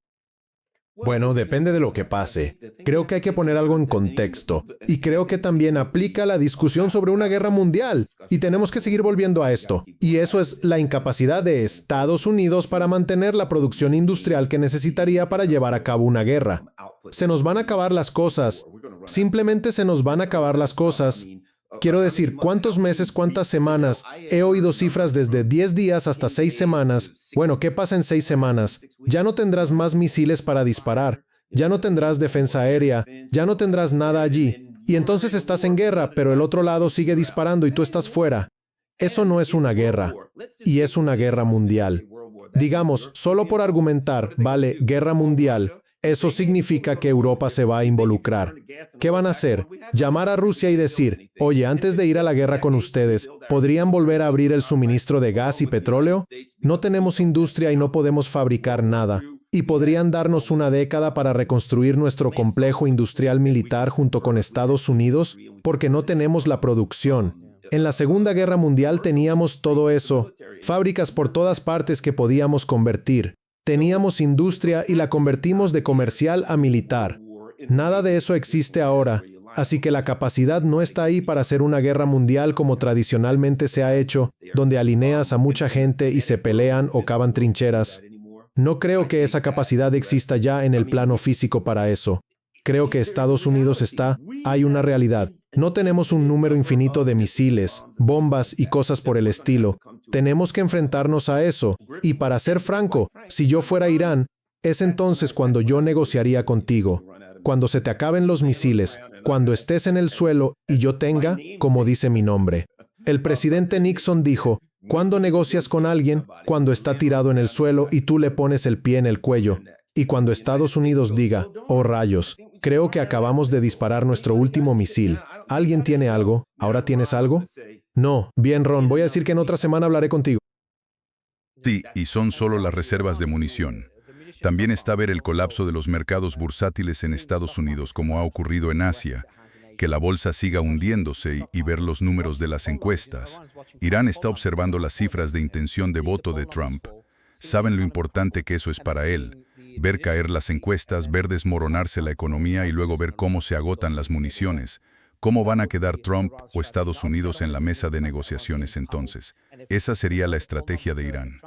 Bueno, depende de lo que pase. Creo que hay que poner algo en contexto. Y creo que también aplica la discusión sobre una guerra mundial. Y tenemos que seguir volviendo a esto. Y eso es la incapacidad de Estados Unidos para mantener la producción industrial que necesitaría para llevar a cabo una guerra. Se nos van a acabar las cosas. Simplemente se nos van a acabar las cosas. Quiero decir, ¿cuántos meses, cuántas semanas? He oído cifras desde 10 días hasta 6 semanas. Bueno, ¿qué pasa en 6 semanas? Ya no tendrás más misiles para disparar. Ya no tendrás defensa aérea. Ya no tendrás nada allí. Y entonces estás en guerra, pero el otro lado sigue disparando y tú estás fuera. Eso no es una guerra. Y es una guerra mundial. Digamos, solo por argumentar, vale, guerra mundial. Eso significa que Europa se va a involucrar. ¿Qué van a hacer? Llamar a Rusia y decir, oye, antes de ir a la guerra con ustedes, ¿podrían volver a abrir el suministro de gas y petróleo? No tenemos industria y no podemos fabricar nada. Y podrían darnos una década para reconstruir nuestro complejo industrial militar junto con Estados Unidos, porque no tenemos la producción. En la Segunda Guerra Mundial teníamos todo eso, fábricas por todas partes que podíamos convertir. Teníamos industria y la convertimos de comercial a militar. Nada de eso existe ahora, así que la capacidad no está ahí para hacer una guerra mundial como tradicionalmente se ha hecho, donde alineas a mucha gente y se pelean o cavan trincheras. No creo que esa capacidad exista ya en el plano físico para eso. Creo que Estados Unidos hay una realidad. No tenemos un número infinito de misiles, bombas y cosas por el estilo. Tenemos que enfrentarnos a eso. Y para ser franco, si yo fuera Irán, es entonces cuando yo negociaría contigo. Cuando se te acaben los misiles, cuando estés en el suelo y yo tenga, como dice mi nombre. El presidente Nixon dijo, ¿cuándo negocias con alguien? Cuando está tirado en el suelo y tú le pones el pie en el cuello. Y cuando Estados Unidos diga, oh rayos, creo que acabamos de disparar nuestro último misil. ¿Alguien tiene algo? ¿Ahora tienes algo? No. Bien, Ron, voy a decir que en otra semana hablaré contigo. Sí, y son solo las reservas de munición. También está ver el colapso de los mercados bursátiles en Estados Unidos, como ha ocurrido en Asia, que la bolsa siga hundiéndose y ver los números de las encuestas. Irán está observando las cifras de intención de voto de Trump. Saben lo importante que eso es para él. Ver caer las encuestas, ver desmoronarse la economía y luego ver cómo se agotan las municiones. ¿Cómo van a quedar Trump o Estados Unidos en la mesa de negociaciones entonces? Esa sería la estrategia de Irán.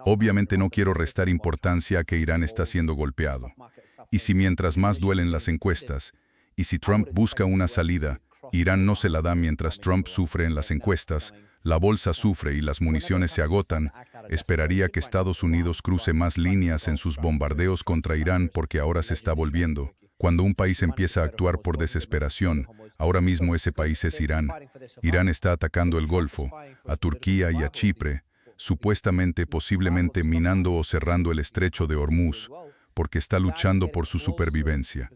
Obviamente no quiero restar importancia a que Irán está siendo golpeado. Y si mientras más duelen las encuestas, y si Trump busca una salida, Irán no se la da mientras Trump sufre en las encuestas, la bolsa sufre y las municiones se agotan. Esperaría que Estados Unidos cruce más líneas en sus bombardeos contra Irán porque ahora se está volviendo. Cuando un país empieza a actuar por desesperación, ahora mismo ese país es Irán. Irán está atacando el Golfo, a Turquía y a Chipre, supuestamente, posiblemente minando o cerrando el estrecho de Hormuz, porque está luchando por su supervivencia.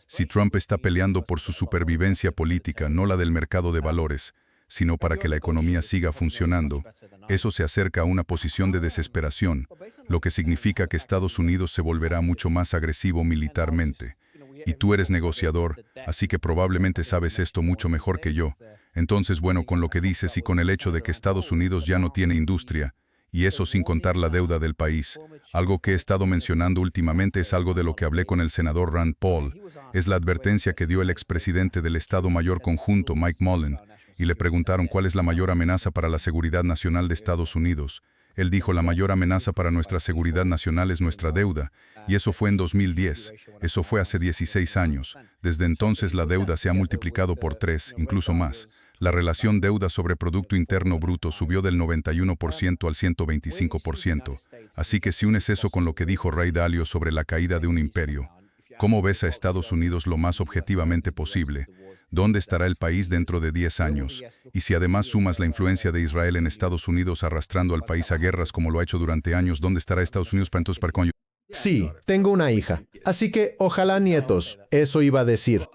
Si Trump está peleando por su supervivencia política, no la del mercado de valores, sino para que la economía siga funcionando, eso se acerca a una posición de desesperación, lo que significa que Estados Unidos se volverá mucho más agresivo militarmente. Y tú eres negociador, así que probablemente sabes esto mucho mejor que yo. Entonces, bueno, con lo que dices y con el hecho de que Estados Unidos ya no tiene industria, y eso sin contar la deuda del país, algo que he estado mencionando últimamente es algo de lo que hablé con el senador Rand Paul, es la advertencia que dio el expresidente del Estado Mayor Conjunto, Mike Mullen, y le preguntaron cuál es la mayor amenaza para la seguridad nacional de Estados Unidos. Él dijo, la mayor amenaza para nuestra seguridad nacional es nuestra deuda, y eso fue en 2010, eso fue hace 16 años. Desde entonces la deuda se ha multiplicado por 3, incluso más. La relación deuda sobre Producto Interno Bruto subió del 91% al 125%. Así que si unes eso con lo que dijo Ray Dalio sobre la caída de un imperio, ¿cómo ves a Estados Unidos lo más objetivamente posible? ¿Dónde estará el país dentro de 10 años? Y si además sumas la influencia de Israel en Estados Unidos arrastrando al país a guerras como lo ha hecho durante años, ¿dónde estará Estados Unidos para entonces para con... Sí, tengo una hija. Así que, ojalá nietos. Eso iba a decir.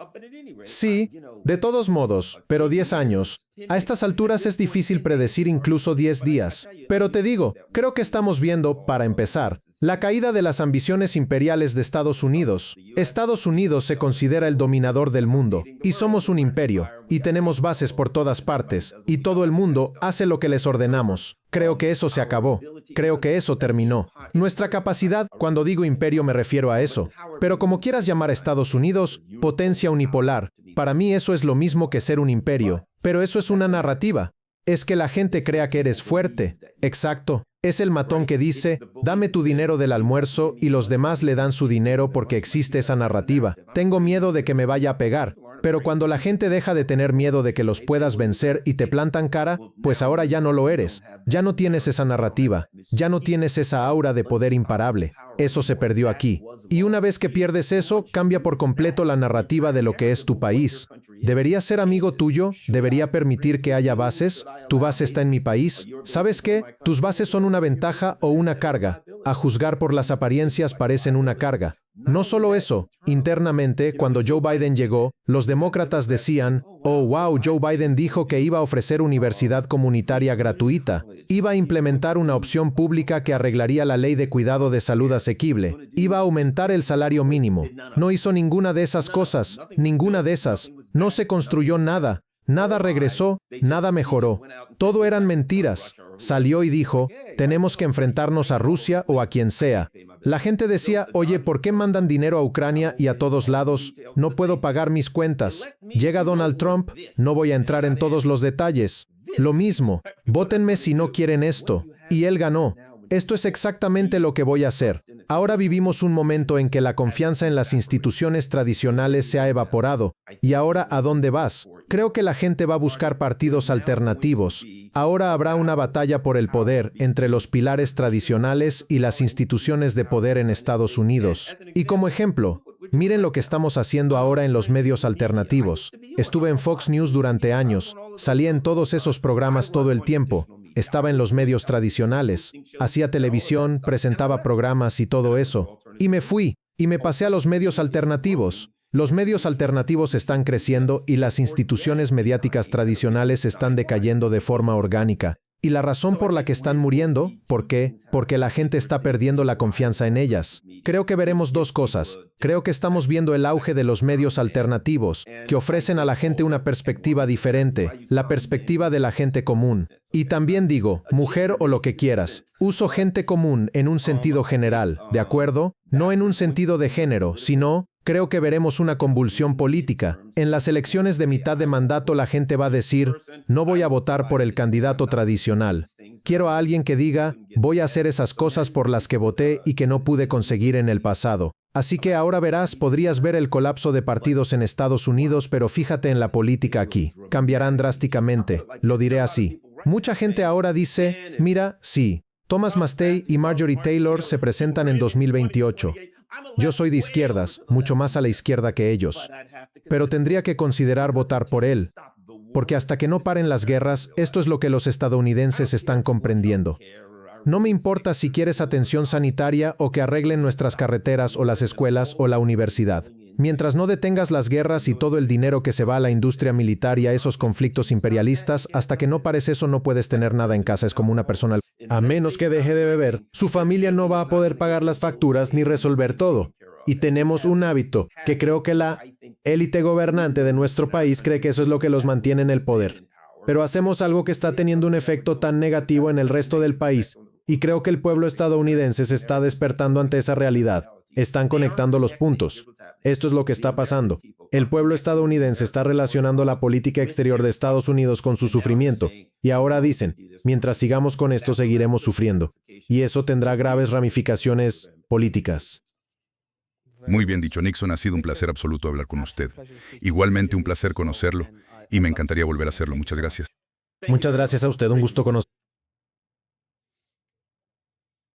Sí, de todos modos, pero 10 años. A estas alturas es difícil predecir incluso 10 días. Pero te digo, creo que estamos viendo, para empezar, la caída de las ambiciones imperiales de Estados Unidos. Estados Unidos se considera el dominador del mundo, y somos un imperio, y tenemos bases por todas partes, y todo el mundo hace lo que les ordenamos. Creo que eso se acabó. Creo que eso terminó. Nuestra capacidad, cuando digo imperio me refiero a eso. Pero como quieras llamar a Estados Unidos, potencia unipolar, para mí eso es lo mismo que ser un imperio. Pero eso es una narrativa. Es que la gente crea que eres fuerte. Exacto. Es el matón que dice, dame tu dinero del almuerzo y los demás le dan su dinero porque existe esa narrativa. Tengo miedo de que me vaya a pegar. Pero cuando la gente deja de tener miedo de que los puedas vencer y te plantan cara, pues ahora ya no lo eres. Ya no tienes esa narrativa. Ya no tienes esa aura de poder imparable. Eso se perdió aquí. Y una vez que pierdes eso, cambia por completo la narrativa de lo que es tu país. ¿Debería ser amigo tuyo? ¿Debería permitir que haya bases? ¿Tu base está en mi país? ¿Sabes qué? Tus bases son una ventaja o una carga. A juzgar por las apariencias parecen una carga. No solo eso, internamente, cuando Joe Biden llegó, los demócratas decían, oh wow, Joe Biden dijo que iba a ofrecer universidad comunitaria gratuita, iba a implementar una opción pública que arreglaría la ley de cuidado de salud asequible, iba a aumentar el salario mínimo. No hizo ninguna de esas cosas, ninguna de esas. No se construyó nada. Nada regresó, nada mejoró. Todo eran mentiras. Salió y dijo, tenemos que enfrentarnos a Rusia o a quien sea. La gente decía, oye, ¿por qué mandan dinero a Ucrania y a todos lados? No puedo pagar mis cuentas. Llega Donald Trump, no voy a entrar en todos los detalles. Lo mismo, vótenme si no quieren esto. Y él ganó. Esto es exactamente lo que voy a hacer. Ahora vivimos un momento en que la confianza en las instituciones tradicionales se ha evaporado. ¿Y ahora a dónde vas? Creo que la gente va a buscar partidos alternativos. Ahora habrá una batalla por el poder entre los pilares tradicionales y las instituciones de poder en Estados Unidos. Y como ejemplo, miren lo que estamos haciendo ahora en los medios alternativos. Estuve en Fox News durante años. Salí en todos esos programas todo el tiempo. Estaba en los medios tradicionales, hacía televisión, presentaba programas y todo eso. Y me fui, y me pasé a los medios alternativos. Los medios alternativos están creciendo y las instituciones mediáticas tradicionales están decayendo de forma orgánica. Y la razón por la que están muriendo, ¿por qué? Porque la gente está perdiendo la confianza en ellas. Creo que veremos dos cosas. Creo que estamos viendo el auge de los medios alternativos, que ofrecen a la gente una perspectiva diferente, la perspectiva de la gente común. Y también digo, mujer o lo que quieras. Uso gente común en un sentido general, ¿de acuerdo? No en un sentido de género, sino... Creo que veremos una convulsión política. En las elecciones de mitad de mandato la gente va a decir, no voy a votar por el candidato tradicional. Quiero a alguien que diga, voy a hacer esas cosas por las que voté y que no pude conseguir en el pasado. Así que ahora verás, podrías ver el colapso de partidos en Estados Unidos, pero fíjate en la política aquí. Cambiarán drásticamente, lo diré así. Mucha gente ahora dice, mira, sí, Thomas Mastey y Marjorie Taylor se presentan en 2028. Yo soy de izquierdas, mucho más a la izquierda que ellos. Pero tendría que considerar votar por él, porque hasta que no paren las guerras, esto es lo que los estadounidenses están comprendiendo. No me importa si quieres atención sanitaria o que arreglen nuestras carreteras o las escuelas o la universidad. Mientras no detengas las guerras y todo el dinero que se va a la industria militar y a esos conflictos imperialistas, hasta que no pares eso no puedes tener nada en casa, es como una persona. A menos que deje de beber, su familia no va a poder pagar las facturas ni resolver todo. Y tenemos un hábito, que creo que la élite gobernante de nuestro país cree que eso es lo que los mantiene en el poder. Pero hacemos algo que está teniendo un efecto tan negativo en el resto del país, y creo que el pueblo estadounidense se está despertando ante esa realidad. Están conectando los puntos. Esto es lo que está pasando. El pueblo estadounidense está relacionando la política exterior de Estados Unidos con su sufrimiento. Y ahora dicen, mientras sigamos con esto seguiremos sufriendo. Y eso tendrá graves ramificaciones políticas. Muy bien dicho, Nixon. Ha sido un placer absoluto hablar con usted. Igualmente un placer conocerlo, y me encantaría volver a hacerlo. Muchas gracias. Muchas gracias a usted, un gusto conocerlo.